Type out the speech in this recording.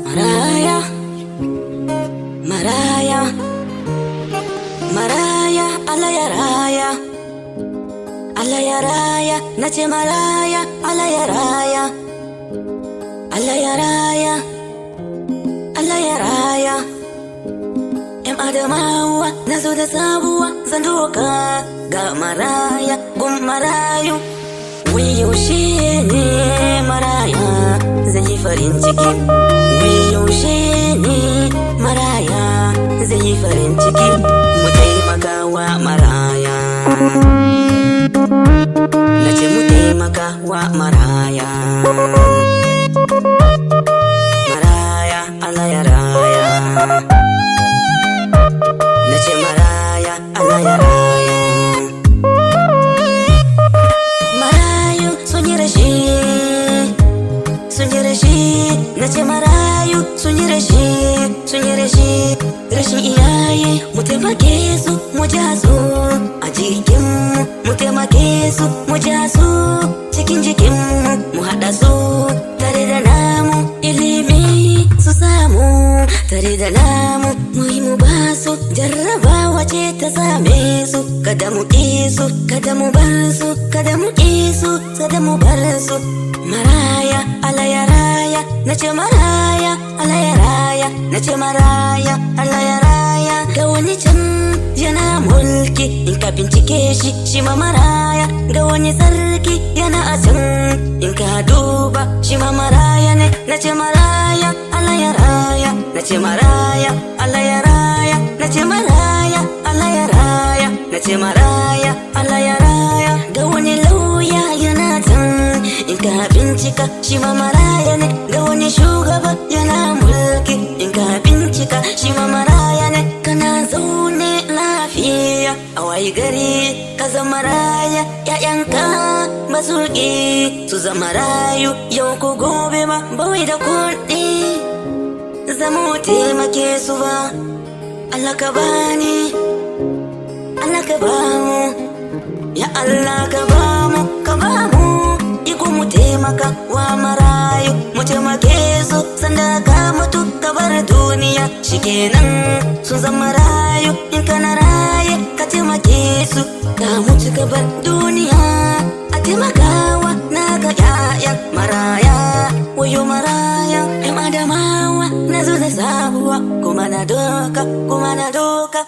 Maraya, Maraya, Maraya, Allah ya raya, Allah ya raya, nace Maraya, Allah ya raya, Allah ya raya, Allah ya raya. Yan Adamawa nazo da sabuwa zan doka ga Maraya gun marayu. Wai yaushe ne Maraya zai yi farin ciki? Wai yaushe ne Maraya zai yi farin ciki? Mu taimaka wa Maraya, nace mu taimaka wa Maraya. Maraya, Allah ya raya, nace Maraya, Allah ya raya. Marayu sun yi rashi, sun yi rashi, nace marayu sun yi rashi, sun yi rashi. Rashin iyaye mu taimake su, mu ja su a jikinmu, mu taimake su, mu ja su cikin jikinmu, mu haɗa su tare da namu ilimi su samu, tare da namu mu yi mu ba su jarrabawa ce ta same su. Kada mu ƙi su, kada mu bar su, kada mu ƙi su, kada mu bar su. Maraya, Allah ya raya, nace Maraya, Allah ya raya, nace Maraya, Allah ya raya. Ga wani can yana mulki, in ka bincike shi, shi ma Maraya. Ga wani sarki yana a can, in ka duba, shi ma Maraya ne. Nace Maraya, Allah ya raya, nace Maraya, Allah ya raya, nace Maraya, Allah ya raya, nace Maraya, Allah ya raya. Ga wani lauya yana can, in ka bincika, shi ma Maraya ne. Ga wani shugaba yana mulki, in ka bincika, shi ma Maraya ne. Kana zaune lafiya a wayi gari ka zama Maraya, ƴaƴanka ba su ƙi su zama rayu. Yau ko gobe ba bawai da kuɗi zamu taimake su ba. Allah ka bani, Allah ka bamu, ya Allah ka bamu, ka bamu iko mu taimaka wa marayu, mu taimake su sanda ka mutu ka bar duniya. Shikenan sun zama rayu, in kana raye ka taimake su, ka mutu ka bar duniya. A taimakawa naka ƴaƴan Maraya, wayo Maraya. Yan Adamawa nazo da sabuwa, kuma na doka, kuma na doka.